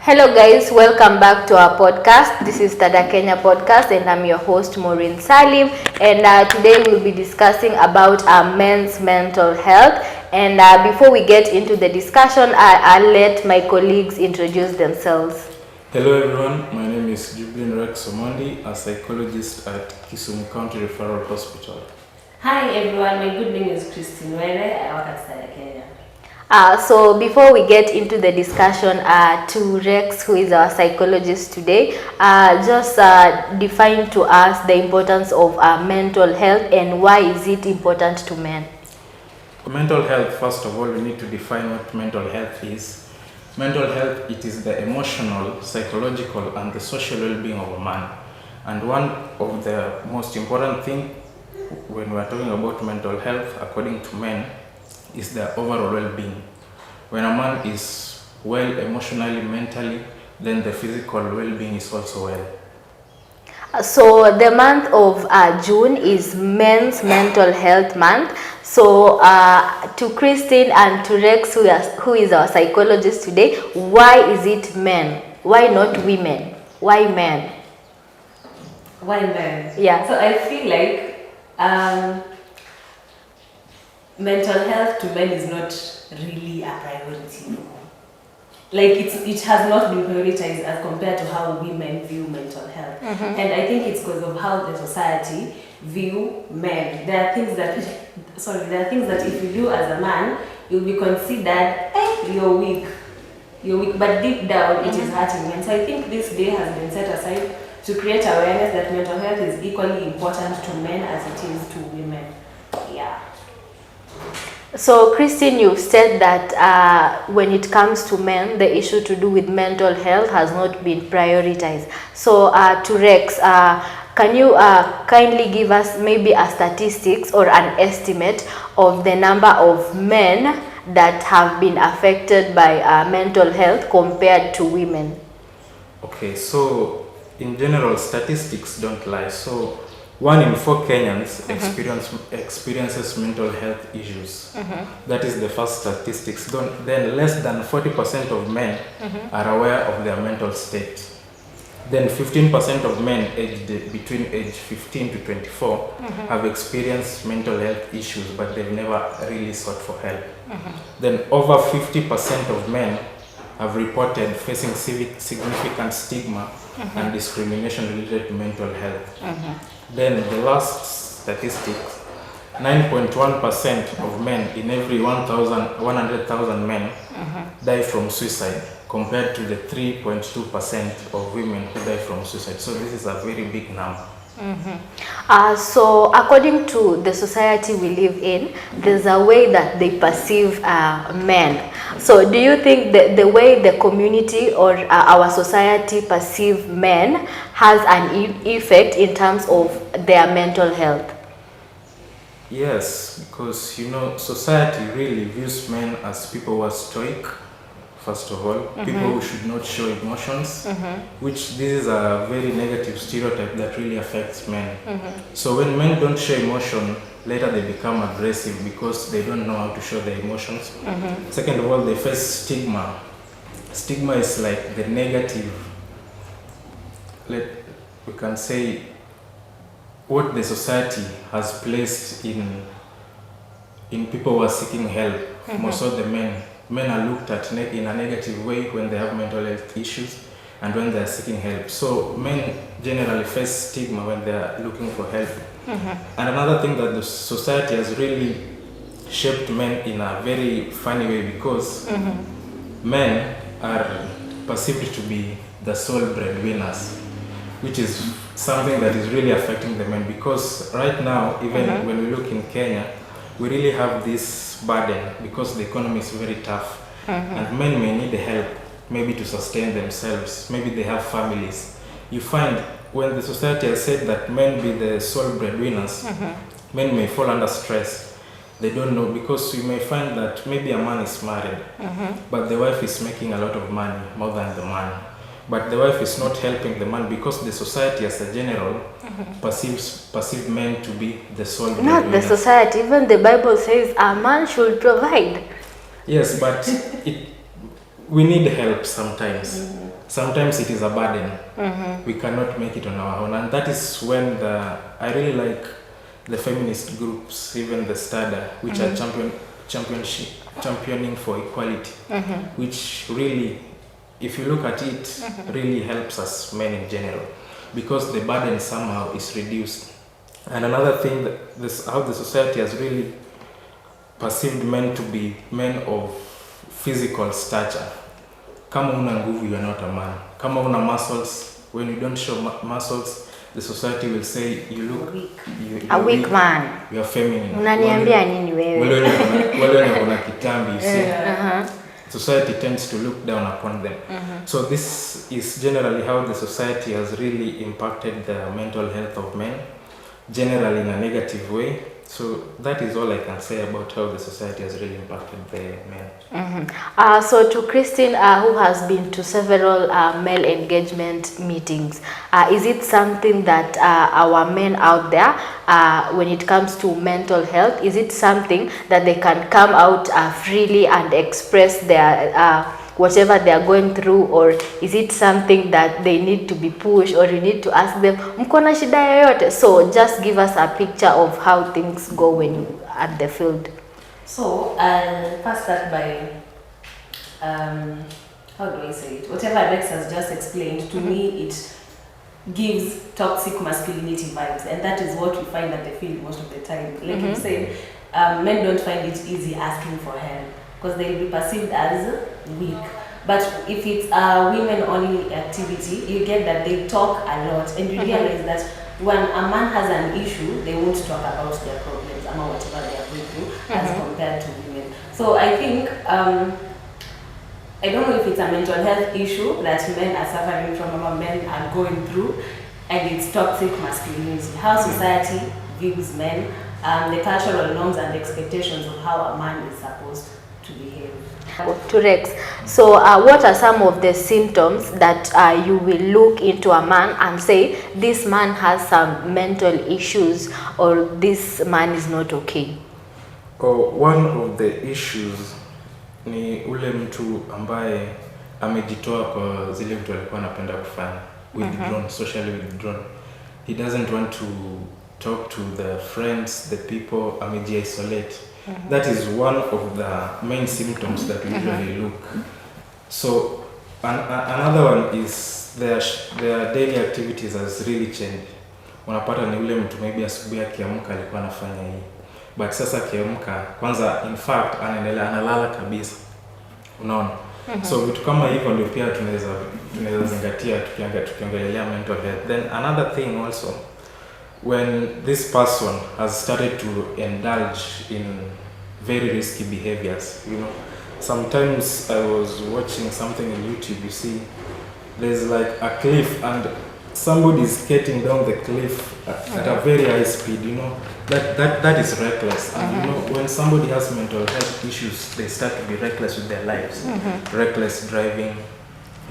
Hello guys, welcome back to our podcast. This is Tada Kenya podcast and I'm your host Maureen Salim, and today we'll be discussing about men's mental health. And before we get into the discussion, I'll let my colleagues introduce themselves. Hello everyone, my name is Jubilin Rex Omondi, a psychologist at Kisumu County Referral Hospital. Hi everyone, my good name is Christine Were. I work at Tada Kenya. So before we get into the discussion, to Rex, who is our psychologist today, just define to us the importance of mental health and why is it important to men. Mental health, first of all, we need to define what mental health is. Mental health, it is the emotional, psychological, and the social well-being of a man. And one of the most important things when we are talking about mental health, according to men, is the overall well-being. When a man is well emotionally, mentally, then the physical well-being is also well. So the month of June is Men's Mental Health Month. So to Christine and to Rex, who is our psychologist today, why is it men? Why not women? Why men? Why men? Yeah. So I feel like mental health to men is not really a priority. Like it has not been prioritized as compared to how women view mental health. And I think it's because of how the society view men. There are things that if you do as a man, you'll be considered, you're weak. But deep down it is hurting men. So I think this day has been set aside to create awareness that mental health is equally important to men as it is to women. Yeah. So Christine, you've said that when it comes to men, the issue to do with mental health has not been prioritized. So to Rex, can you kindly give us maybe a statistics or an estimate of the number of men that have been affected by mental health compared to women? Okay, so in general, statistics don't lie. So 1 in 4 Kenyans experiences mental health issues. That is the first statistics. Then less than 40% of men are aware of their mental state. Then 15% of men aged between age 15 to 24 have experienced mental health issues, but they've never really sought for help. Then over 50% of men have reported facing significant stigma and discrimination related to mental health. Then the last statistic, 9.1% of men in every 100,000 men die from suicide, compared to the 3.2% of women who die from suicide. So this is a very big number. So according to the society we live in, there's a way that they perceive men. So do you think that the way the community or our society perceive men has an effect in terms of their mental health? Yes, because society really views men as people who are stoic, first of all, people who should not show emotions, which this is a very negative stereotype that really affects men. So when men don't show emotion, later they become aggressive because they don't know how to show their emotions. Second of all, they face stigma. Stigma is like the negative, we can say, what the society has placed in people who are seeking help. Most of the men are looked at in a negative way when they have mental health issues and when they are seeking help. So men generally face stigma when they are looking for help. And another thing that the society has really shaped men in a very funny way, because men are perceived to be the sole breadwinners, which is something that is really affecting the men, because right now, even when we look in Kenya, we really have this burden because the economy is very tough, and men may need help maybe to sustain themselves. Maybe they have families. You find when the society has said that men be the sole breadwinners, men may fall under stress. They don't know, because you may find that maybe a man is married, but the wife is making a lot of money, more than the man. But the wife is not helping the man because the society as a general perceives men to be the sole breadwinner. Not the society, even the Bible says a man should provide. Yes, but we need help sometimes. Sometimes it is a burden. We cannot make it on our own, and that is when I really like the feminist groups, even the STADA, which are championing for equality, which really, if you look at it, really helps us men in general, because the burden somehow is reduced. And another thing, that how the society has really perceived men to be men of physical stature. Kama una nguvu, you are not a man. Kama una muscles, when you don't show muscles, the society will say you look Weak. A weak man. You are feminine. Unaniambia nini wewe? Wale wana kitambi, you see. Society tends to look down upon them. So this is generally how the society has really impacted the mental health of men, generally in a negative way. So that is all I can say about how the society has really impacted the men. So to Christine, who has been to several male engagement meetings, is it something that our men out there, when it comes to mental health, is it something that they can come out freely and express their whatever they are going through, or is it something that they need to be pushed, or you need to ask them, mko na shida yoyote? So just give us a picture of how things go when you at the field. So I'll first start by how do I say it? Whatever Alex has just explained, to me it gives toxic masculinity vibes, and that is what we find at the field most of the time. Like you said, men don't find it easy asking for help because they'll be perceived as weak. But if it's a women-only activity, you get that they talk a lot, and you realize that when a man has an issue, they won't talk about their problems or whatever they are going through as compared to women. So I think, I don't know if it's a mental health issue that men are suffering from, or men are going through, and it's toxic masculinity. How society views men, the cultural norms and expectations of how a man is supposed to behave. To Rex, so what are some of the symptoms that you will look into a man and say this man has some mental issues, or this man is not okay? One of the issues ni ule mtu ambaye amejitoa kwa zile vitu alikuwa anapenda kufanya, withdrawn, socially withdrawn. He doesn't want to talk to the friends, the people, ameji-isolate. That is one of the main symptoms that we usually look. So another one is their daily activities has really changed. Unapata ni ule mtu maybe asubuhi akiamka alikuwa anafanya hii, but sasa akiamka kwanza, in fact anaendelea analala kabisa, unaona. So vitu kama hivyo ndio pia tunaweza zingatia tukiongelea mental health. Then another thing also, when this person has started to indulge in very risky behaviors, you know. Sometimes I was watching something on YouTube, you see, there's like a cliff and somebody is skating down the cliff at a very high speed, you know. That is reckless. And you know, when somebody has mental health issues, they start to be reckless with their lives. Reckless driving,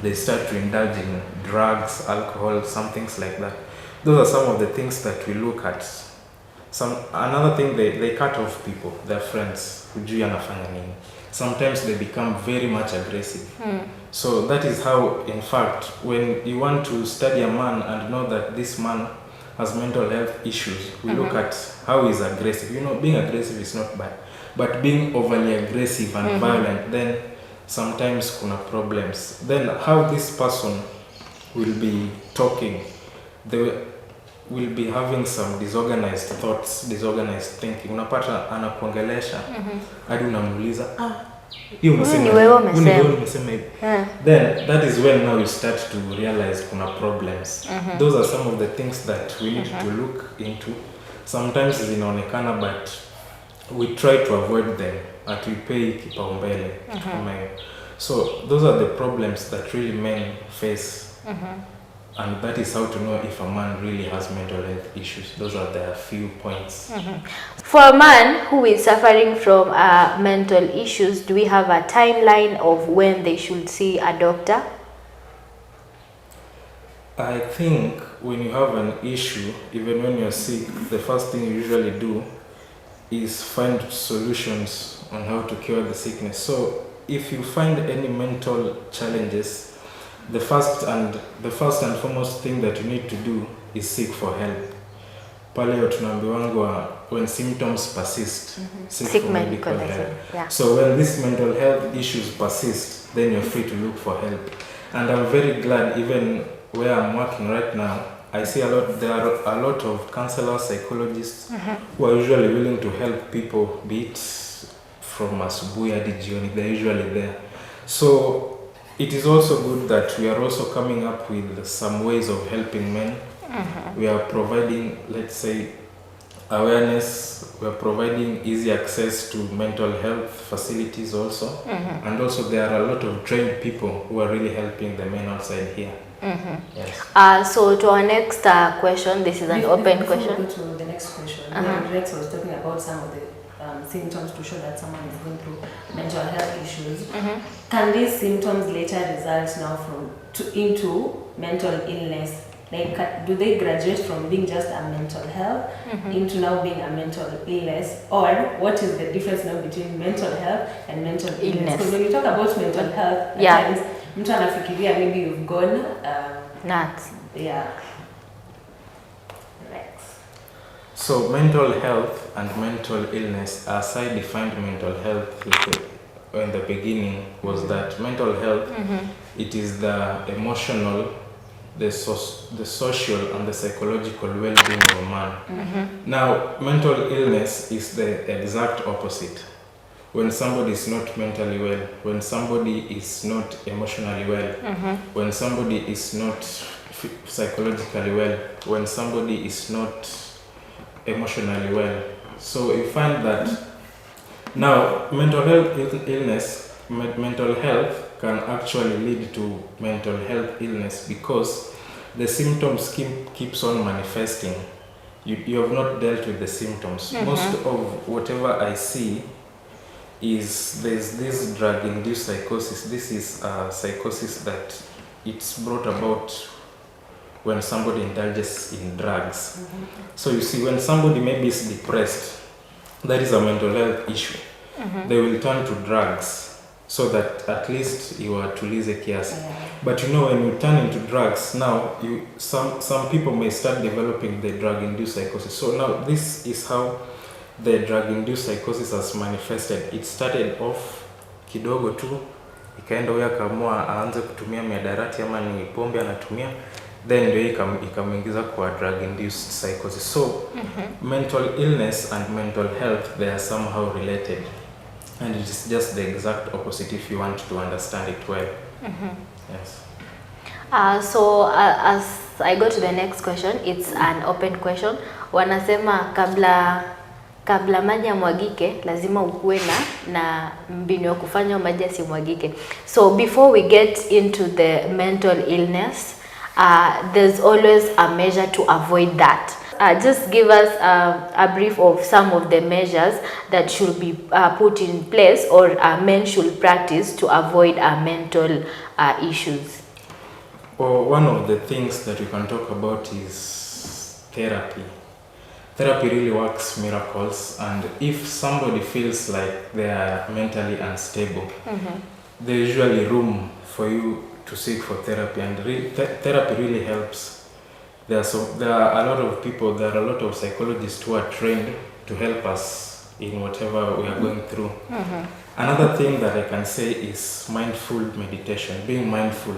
they start to indulge in drugs, alcohol, some things like that. Those are some of the things that we look at. Another thing, they cut off people, their friends, hujui anafanya nini. Sometimes they become very much aggressive. So that is how, in fact, when you want to study a man and know that this man has mental health issues, we look at how he's aggressive. You know, being aggressive is not bad, but being overly aggressive and violent, then sometimes kuna problems. Then how this person will be talking, they will be having some disorganized thoughts, disorganized thinking. Unapata anakuongelesha hadi unamuuliza hiyo umesema hivi. Then that is when now you start to realize kuna problems. Those are some of the things that we need to look into. Sometimes zinaonekana, but we try to avoid them, atupei kipaumbele. So those are the problems that really men face. And that is how to know if a man really has mental health issues. Those are the few points. For a man who is suffering from mental issues, do we have a timeline of when they should see a doctor? I think when you have an issue, even when you're sick, the first thing you usually do is find solutions on how to cure the sickness. So if you find any mental challenges, the first and foremost thing that you need to do is seek for help. Pale tunaambiwangwa when symptoms persist, seek for medical help. Yeah. So when these mental health issues persist, then you're free to look for help. And I'm very glad, even where I'm working right now, I see there are a lot of counselors, psychologists who are usually willing to help people, be it from asubuhi hadi jioni, they're usually there. So it is also good that we are also coming up with some ways of helping men. We are providing, let's say, awareness, we are providing easy access to mental health facilities also. And also there are a lot of trained people who are really helping the men outside here. Yes. So to our next question, this is an open question. Before we go to the next question, Rex was talking about some of the symptoms to show that someone is going through mental health issues. Can these symptoms later result now into mental illness? Like, do they graduate from being just a mental health into now being a mental illness? Or what is the difference now between mental health and mental illness? Because when you talk about mental health, at times, mtu anafikiria maybe you've gone nuts. Yeah. So mental health and mental illness, as I defined mental health in the beginning, was that mental health, it is the emotional, the social and the psychological well-being of a man. Now, mental illness is the exact opposite. When somebody is not mentally well, when somebody is not emotionally well, when somebody is not psychologically well, when somebody is not emotionally well. So you find that now mental health can actually lead to mental health illness because the symptoms keeps on manifesting. You have not dealt with the symptoms. Most of whatever I see is there's this drug-induced psychosis. This is a psychosis that it's brought about when somebody indulges in drugs. So you see, when somebody maybe is depressed, that is a mental health issue. They will turn to drugs so that at least you are tulize kiasi. But you know, when you turn into drugs, now some people may start developing the drug-induced psychosis. So now this is how the drug-induced psychosis has manifested. It started off kidogo tu, ikaenda huyo akaamua aanze kutumia miadarati ama ni pombe anatumia, then ndio ikamuingiza kwa drug-induced psychosis. So mental illness and mental health, they are somehow related, and it is just the exact opposite if you want to understand it well. Yes. So as I go to the next question, it's an open question. Wanasema kabla maji yamwagike lazima ukuwe na mbinu ya kufanya maji yasimwagike. So before we get into the mental illness, there's always a measure to avoid that. Just give us a brief of some of the measures that should be put in place or men should practice to avoid mental issues. Well, one of the things that we can talk about is therapy. Therapy really works miracles, and if somebody feels like they are mentally unstable, there's usually room for you to seek for therapy, and therapy really helps. There are a lot of people, there are a lot of psychologists who are trained to help us in whatever we are going through. Another thing that I can say is mindful meditation, being mindful,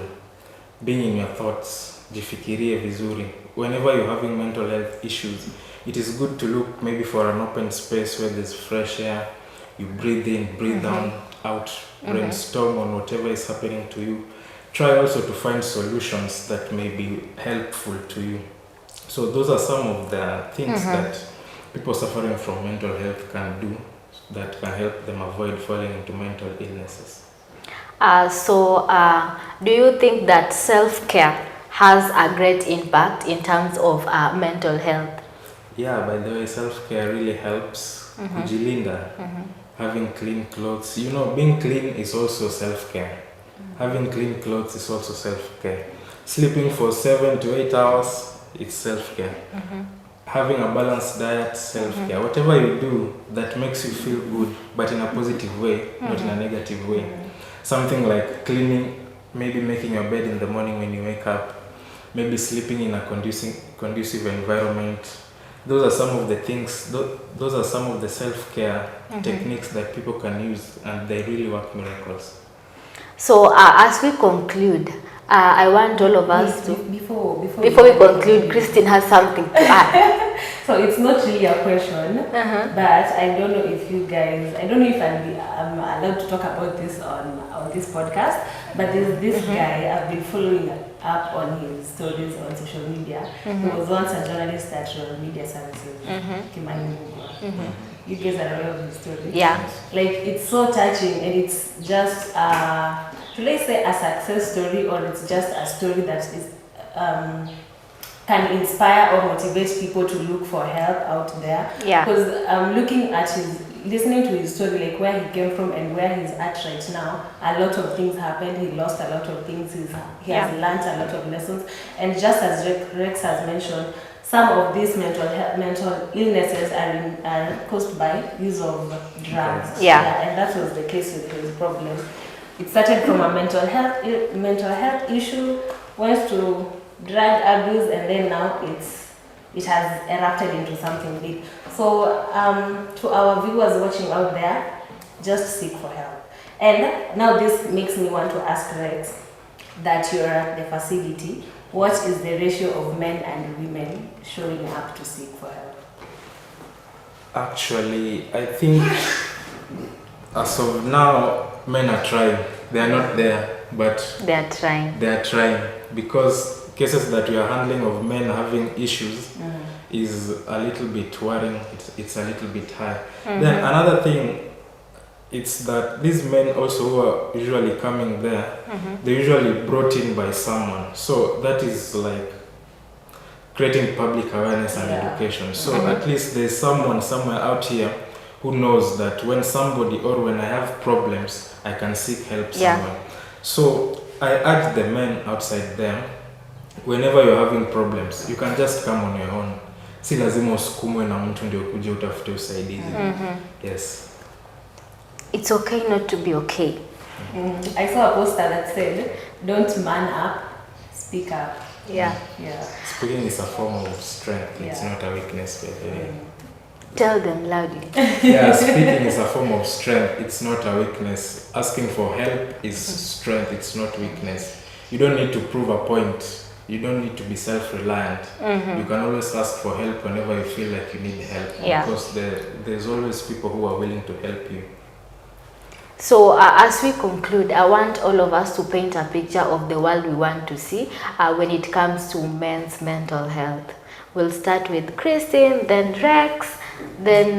being in your thoughts, jifikirie vizuri. Whenever you're having mental health issues, it is good to look maybe for an open space where there's fresh air. You breathe in, breathe out, brainstorm on whatever is happening to you. Try also to find solutions that may be helpful to you. So those are some of the things that people suffering from mental health can do that can help them avoid falling into mental illnesses. So do you think that self-care has a great impact in terms of mental health? Yeah, by the way, self-care really helps. Kujilinda, having clean clothes. You know, being clean is also self-care. Having clean clothes is also self-care. Sleeping for 7 to 8 hours, it's self-care. Having a balanced diet, self-care. Whatever you do that makes you feel good, but in a positive way, not in a negative way. Something like cleaning, maybe making your bed in the morning when you wake up, maybe sleeping in a conducive environment. Those are some of the things, those are some of the self-care techniques that people can use, and they really work miracles. So as we conclude, I want all of us to, before we conclude, Christine has something to add. So it's not really a question, but I don't know if you guys, I don't know if I'm allowed to talk about this on this podcast, but there's this guy I've been following up on his stories on social media. He was once a journalist at Royal Media Services, Kimani Mbugua. You guys are aware of his story? Yeah. Like, it's so touching, and it's just, should I say a success story, or it's just a story that is can inspire or motivate people to look for help out there. Yeah. Because looking at listening to his story, like where he came from and where he's at right now, a lot of things happened. He lost a lot of things. He has learned a lot of lessons. And just as Rex has mentioned, some of these mental illnesses are caused by use of drugs. Yeah. And that was the case with his problem. It started from a mental health issue, went to drug abuse, and then now it has erupted into something big. So to our viewers watching out there, just seek for help. And now this makes me want to ask Rex, that you're at the facility, what is the ratio of men and women showing up to seek for help? Actually, I think as of now, men are trying. They are not there, but They are trying. They are trying, because cases that we are handling of men having issues is a little bit worrying. It's a little bit high. Then another thing, it's that these men also who are usually coming there, they're usually brought in by someone. So that is like creating public awareness and education. So at least there's someone somewhere out here who knows that when somebody, or when I have problems, I can seek help somewhere. So I urge the men outside there, whenever you're having problems, you can just come on your own. Si lazima usukumwe na mtu ndio kuja utafute usaidizi. Yes. It's okay not to be okay. I saw a poster that said, "Don't man up, speak up." Yeah. Speaking is a form of strength. It's not a weakness. Tell them loudly. Yeah, speaking is a form of strength. It's not a weakness. Asking for help is strength. It's not weakness. You don't need to prove a point. You don't need to be self-reliant. You can always ask for help whenever you feel like you need help. Because there's always people who are willing to help you. So as we conclude, I want all of us to paint a picture of the world we want to see when it comes to men's mental health. We'll start with Christine, then Rex, then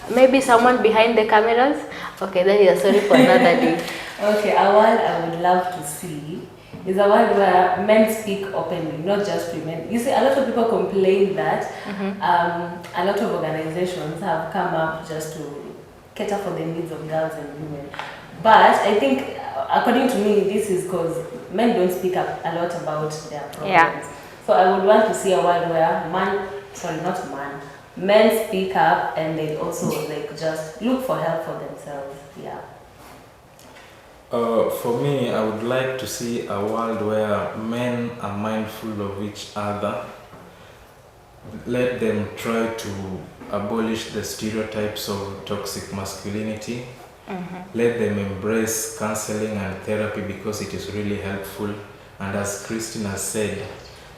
maybe someone behind the cameras. Okay, that is a story for another day. Okay, a world I would love to see is a world where men speak openly, not just women. You see, a lot of people complain that a lot of organizations have come up just to cater for the needs of girls and women. But I think, according to me, this is because men don't speak up a lot about their problems. So I would want to see a world where men speak up, and they also like just look for help for themselves. For me, I would like to see a world where men are mindful of each other. Let them try to abolish the stereotypes of toxic masculinity. Let them embrace counseling and therapy, because it is really helpful. And as Christine has said,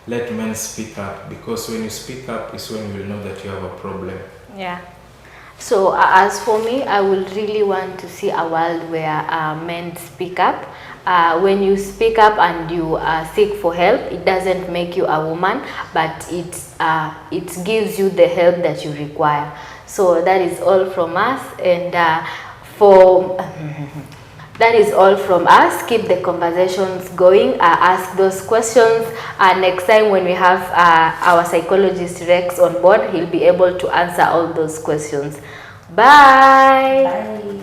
let men speak up, because when you speak up is when you will know that you have a problem. So as for me, I would really want to see a world where men speak up. When you speak up and you seek for help, it doesn't make you a woman, but it gives you the help that you require. So that is all from us, and that is all from us. Keep the conversations going. Ask those questions. Next time when we have our psychologist Rex on board, he'll be able to answer all those questions. Bye. Bye.